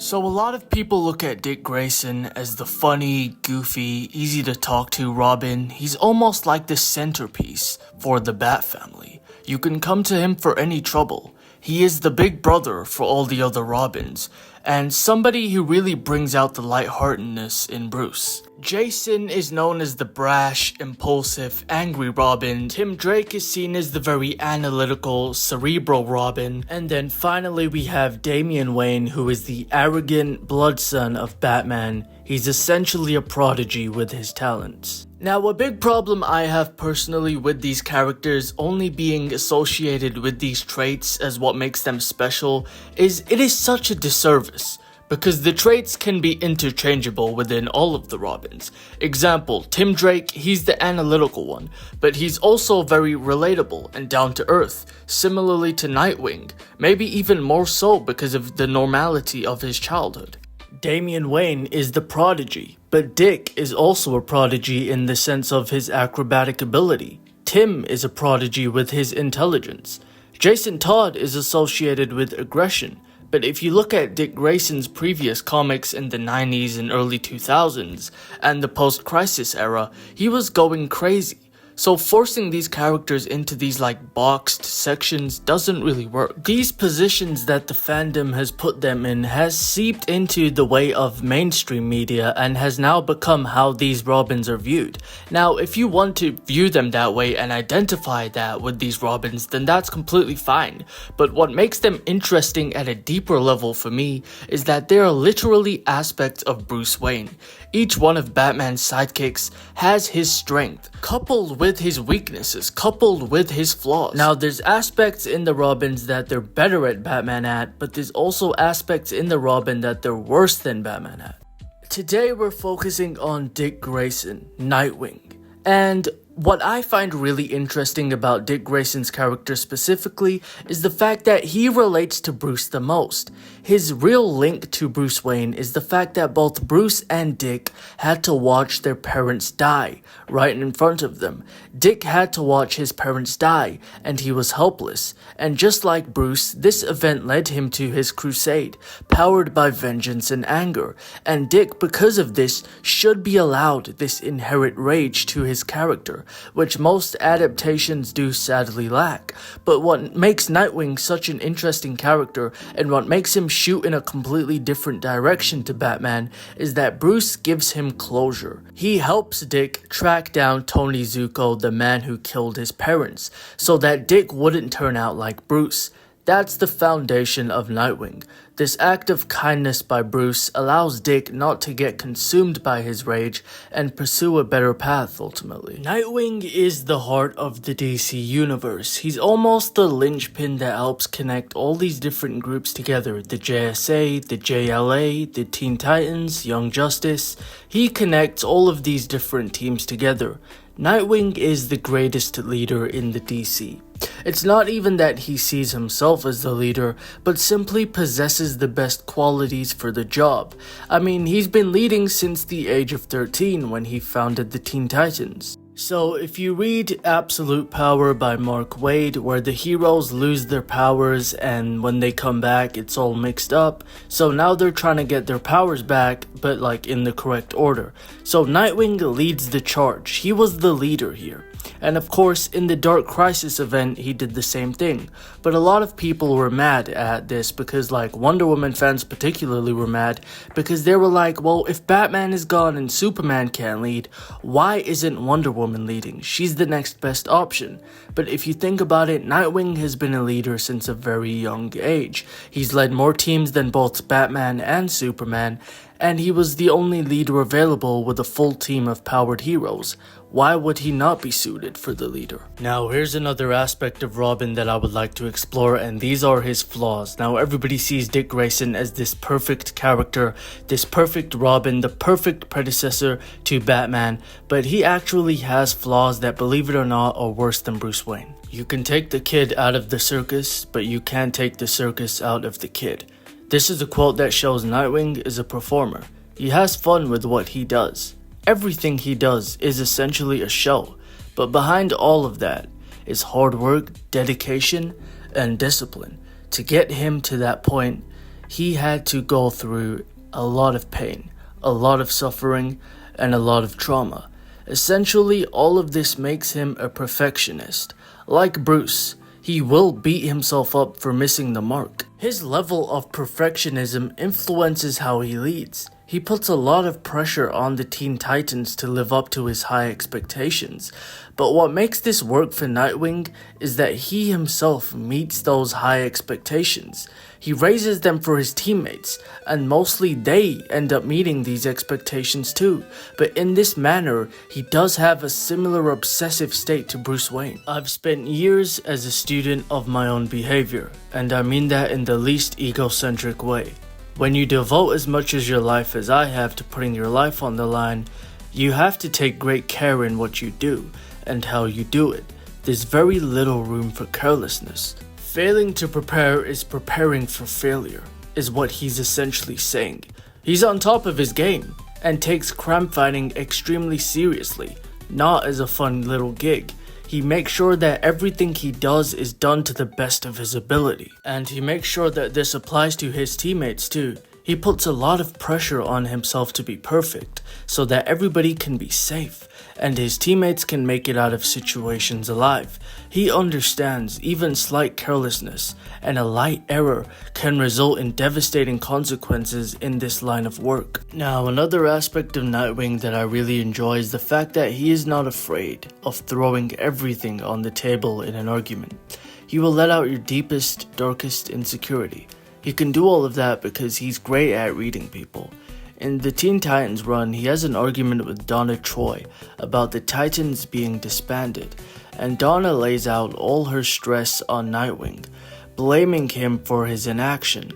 So a lot of people look at Dick Grayson as the funny, goofy, easy to talk to Robin. He's almost like the centerpiece for the Bat family. You can come to him for any trouble. He is the big brother for all the other Robins, and somebody who really brings out the lightheartedness in Bruce. Jason is known as the brash, impulsive, angry Robin. Tim Drake is seen as the very analytical, cerebral Robin. And then finally we have Damian Wayne, who is the arrogant blood son of Batman. He's essentially a prodigy with his talents. Now, a big problem I have personally with these characters only being associated with these traits as what makes them special is it is such a disservice. Because the traits can be interchangeable within all of the Robins. Example, Tim Drake, he's the analytical one, but he's also very relatable and down to earth, similarly to Nightwing, maybe even more so because of the normality of his childhood. Damian Wayne is the prodigy, but Dick is also a prodigy in the sense of his acrobatic ability. Tim is a prodigy with his intelligence. Jason Todd is associated with aggression. But if you look at Dick Grayson's previous comics in the 90s and early 2000s, and the post-crisis era, he was going crazy. So forcing these characters into these boxed sections doesn't really work. These positions that the fandom has put them in has seeped into the way of mainstream media and has now become how these Robins are viewed. Now, if you want to view them that way and identify that with these Robins, then that's completely fine. But what makes them interesting at a deeper level for me is that they are literally aspects of Bruce Wayne. Each one of Batman's sidekicks has his strength, coupled with his weaknesses, coupled with his flaws. Now, there's aspects in the Robins that they're better at Batman at, but there's also aspects in the Robin that they're worse than Batman at. Today, we're focusing on Dick Grayson, Nightwing. And what I find really interesting about Dick Grayson's character specifically is the fact that he relates to Bruce the most. His real link to Bruce Wayne is the fact that both Bruce and Dick had to watch their parents die right in front of them. Dick had to watch his parents die, and he was helpless. And just like Bruce, this event led him to his crusade, powered by vengeance and anger. And Dick, because of this, should be allowed this inherent rage to his character, which most adaptations do sadly lack. But what makes Nightwing such an interesting character, and what makes him shoot in a completely different direction to Batman, is that Bruce gives him closure. He helps Dick track down Tony Zuko, the man who killed his parents, so that Dick wouldn't turn out like Bruce. That's the foundation of Nightwing. This act of kindness by Bruce allows Dick not to get consumed by his rage and pursue a better path ultimately. Nightwing is the heart of the DC universe. He's almost the linchpin that helps connect all these different groups together. The JSA, the JLA, the Teen Titans, Young Justice. He connects all of these different teams together. Nightwing is the greatest leader in the DC. It's not even that he sees himself as the leader, but simply possesses the best qualities for the job. I mean, he's been leading since the age of 13 when he founded the Teen Titans. So if you read Absolute Power by Mark Waid, where the heroes lose their powers and when they come back it's all mixed up, so now they're trying to get their powers back, but in the correct order. So Nightwing leads the charge. He was the leader here. And of course, in the Dark Crisis event, he did the same thing. But a lot of people were mad at this because Wonder Woman fans particularly were mad because they were like, well, if Batman is gone and Superman can't lead, why isn't Wonder Woman leading? She's the next best option. But if you think about it, Nightwing has been a leader since a very young age. He's led more teams than both Batman and Superman, and he was the only leader available with a full team of powered heroes. Why would he not be suited for the leader? Now, here's another aspect of Robin that I would like to explore, and these are his flaws. Now, everybody sees Dick Grayson as this perfect character, this perfect Robin, the perfect predecessor to Batman, but he actually has flaws that, believe it or not, are worse than Bruce Wayne. You can take the kid out of the circus, but you can't take the circus out of the kid. This is a quote that shows Nightwing is a performer. He has fun with what he does. Everything he does is essentially a show, but behind all of that is hard work, dedication, and discipline. To get him to that point, he had to go through a lot of pain, a lot of suffering, and a lot of trauma. Essentially, all of this makes him a perfectionist. Like Bruce, he will beat himself up for missing the mark. His level of perfectionism influences how he leads. He puts a lot of pressure on the Teen Titans to live up to his high expectations. But what makes this work for Nightwing is that he himself meets those high expectations. He raises them for his teammates, and mostly they end up meeting these expectations too. But in this manner, he does have a similar obsessive state to Bruce Wayne. I've spent years as a student of my own behavior, and I mean that in the least egocentric way. When you devote as much of your life as I have to putting your life on the line, you have to take great care in what you do and how you do it. There's very little room for carelessness. Failing to prepare is preparing for failure, is what he's essentially saying. He's on top of his game and takes crime fighting extremely seriously, not as a fun little gig. He makes sure that everything he does is done to the best of his ability. And he makes sure that this applies to his teammates too. He puts a lot of pressure on himself to be perfect, so that everybody can be safe, and his teammates can make it out of situations alive. He understands even slight carelessness and a light error can result in devastating consequences in this line of work. Now, another aspect of Nightwing that I really enjoy is the fact that he is not afraid of throwing everything on the table in an argument. He will let out your deepest, darkest insecurity. He can do all of that because he's great at reading people. In the Teen Titans run, he has an argument with Donna Troy about the Titans being disbanded, and Donna lays out all her stress on Nightwing, blaming him for his inaction.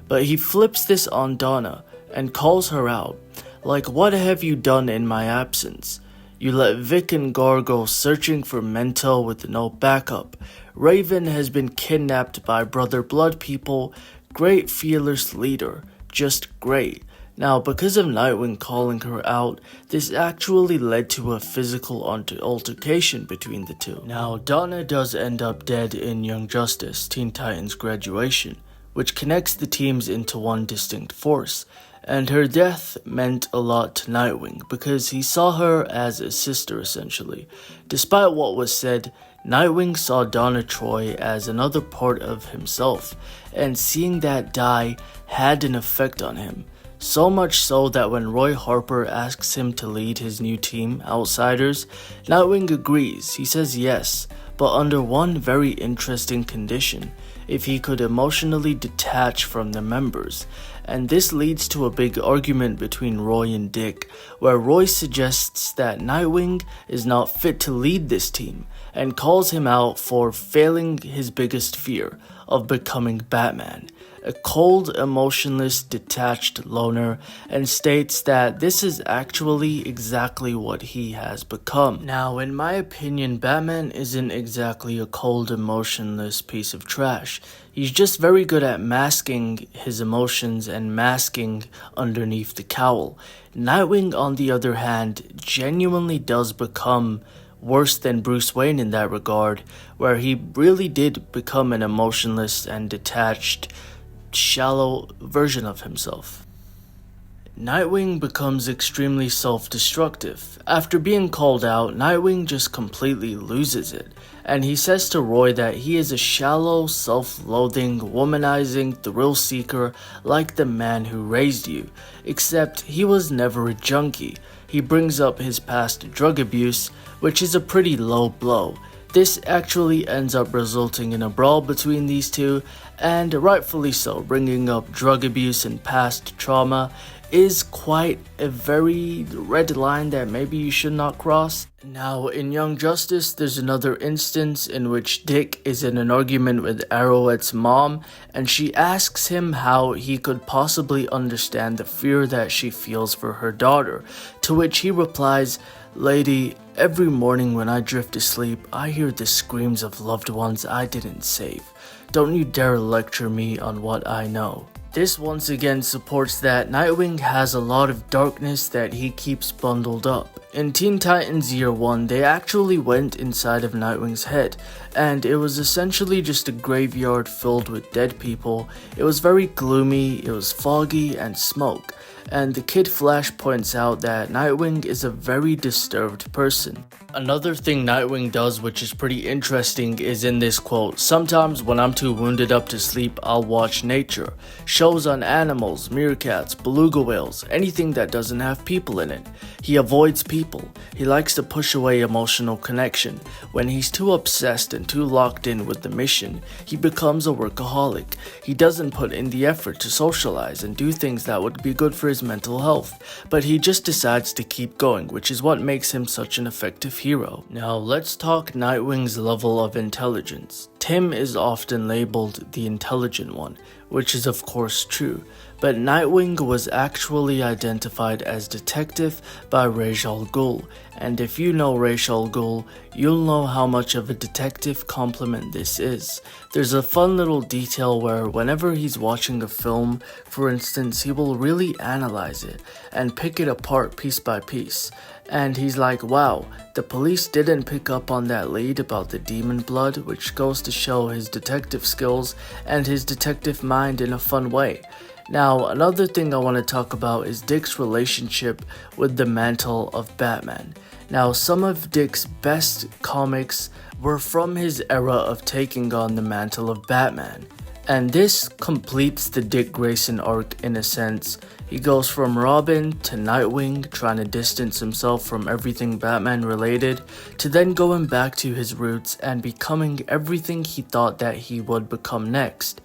But he flips this on Donna and calls her out, like, "What have you done in my absence? You let Vic and Gar go searching for Mental with no backup. Raven has been kidnapped by Brother Blood people. Great fearless leader, just great." Now, because of Nightwing calling her out, this actually led to a physical altercation between the two. Now, Donna does end up dead in Young Justice, Teen Titans Graduation, which connects the teams into one distinct force, and her death meant a lot to Nightwing because he saw her as a sister essentially. Despite what was said, Nightwing saw Donna Troy as another part of himself, and seeing that die had an effect on him. So much so that when Roy Harper asks him to lead his new team, Outsiders, Nightwing agrees. He says yes, but under one very interesting condition: if he could emotionally detach from the members. And this leads to a big argument between Roy and Dick, where Roy suggests that Nightwing is not fit to lead this team, and calls him out for failing his biggest fear of becoming Batman, a cold, emotionless, detached loner, and states that this is actually exactly what he has become. Now, in my opinion, Batman isn't exactly a cold, emotionless piece of trash. He's just very good at masking his emotions and masking underneath the cowl. Nightwing, on the other hand, genuinely does become worse than Bruce Wayne in that regard, where he really did become an emotionless and detached, shallow version of himself. Nightwing becomes extremely self-destructive. After being called out, Nightwing just completely loses it, and he says to Roy that he is a shallow, self-loathing, womanizing thrill seeker like the man who raised you, except he was never a junkie. He brings up his past drug abuse, which is a pretty low blow. This actually ends up resulting in a brawl between these two, and rightfully so. Bringing up drug abuse and past trauma is quite a very red line that maybe you should not cross. Now, in Young Justice, there's another instance in which Dick is in an argument with Arrowhead's mom, and she asks him how he could possibly understand the fear that she feels for her daughter, to which he replies, "Lady, every morning when I drift to sleep, I hear the screams of loved ones I didn't save. Don't you dare lecture me on what I know." This once again supports that Nightwing has a lot of darkness that he keeps bundled up. In Teen Titans Year 1, they actually went inside of Nightwing's head, and it was essentially just a graveyard filled with dead people. It was very gloomy, it was foggy and smoke, and the Kid Flash points out that Nightwing is a very disturbed person. Another thing Nightwing does which is pretty interesting is in this quote, "Sometimes when I'm too wounded up to sleep, I'll watch nature. Shows on animals, meerkats, beluga whales, anything that doesn't have people in it. He avoids people. He likes to push away emotional connection. When he's too obsessed and too locked in with the mission, he becomes a workaholic. He doesn't put in the effort to socialize and do things that would be good for his mental health, but he just decides to keep going, which is what makes him such an effective hero." Now let's talk Nightwing's level of intelligence. Tim is often labeled the intelligent one, which is of course true, but Nightwing was actually identified as detective by Ra's al Ghul, and if you know Ra's al Ghul, you'll know how much of a detective compliment this is. There's a fun little detail where whenever he's watching a film, for instance, he will really analyze it and pick it apart piece by piece. And he's like, wow, the police didn't pick up on that lead about the demon blood, which goes to show his detective skills and his detective mind in a fun way. Now, another thing I want to talk about is Dick's relationship with the mantle of Batman. Now, some of Dick's best comics were from his era of taking on the mantle of Batman. And this completes the Dick Grayson arc in a sense. He goes from Robin to Nightwing, trying to distance himself from everything Batman related, to then going back to his roots and becoming everything he thought that he would become next,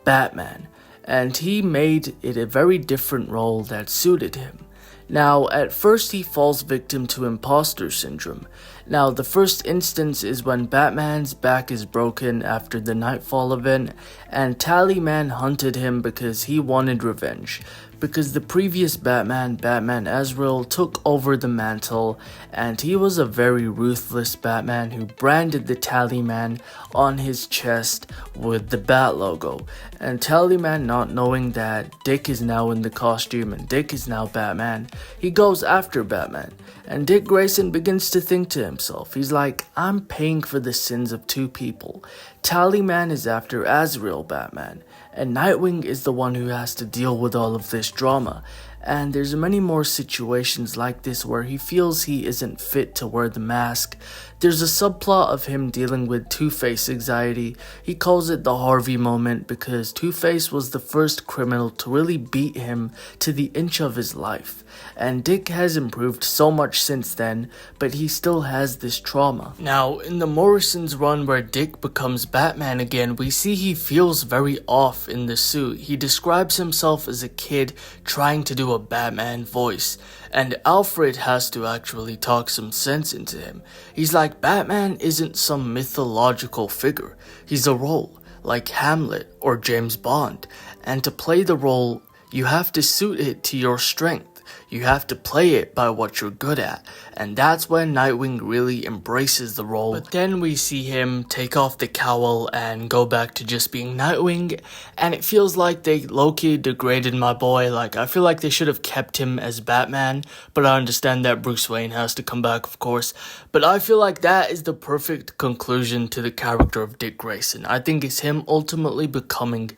Batman. And he made it a very different role that suited him. Now, at first he falls victim to imposter syndrome. Now, the first instance is when Batman's back is broken after the Nightfall event, and Tallyman hunted him because he wanted revenge. Because the previous Batman, Batman Azrael, took over the mantle, and he was a very ruthless Batman who branded the Tallyman on his chest with the Bat logo. And Tallyman, not knowing that Dick is now in the costume and Dick is now Batman, he goes after Batman. And Dick Grayson begins to think to himself, he's like, I'm paying for the sins of two people. Tallyman is after Azrael Batman, and Nightwing is the one who has to deal with all of this drama. And there's many more situations like this where he feels he isn't fit to wear the mask. There's a subplot of him dealing with Two-Face anxiety. He calls it the Harvey moment because Two-Face was the first criminal to really beat him to the inch of his life. And Dick has improved so much since then, but he still has this trauma. Now, in the Morrison's run where Dick becomes Batman again, we see he feels very off in the suit. He describes himself as a kid trying to do a Batman voice, and Alfred has to actually talk some sense into him. He's like, Batman isn't some mythological figure. He's a role, like Hamlet or James Bond, and to play the role, you have to suit it to your strength. You have to play it by what you're good at, and that's when Nightwing really embraces the role. But then we see him take off the cowl and go back to just being Nightwing, and it feels like they low-key degraded my boy. Like, I feel like they should have kept him as Batman, but I understand that Bruce Wayne has to come back, of course. But I feel like that is the perfect conclusion to the character of Dick Grayson. I think it's him ultimately becoming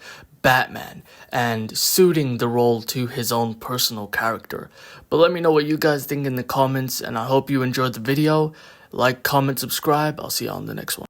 Batman and suiting the role to his own personal character. But let me know what you guys think in the comments, and I hope you enjoyed the video. Like, comment, subscribe. I'll see you on the next one.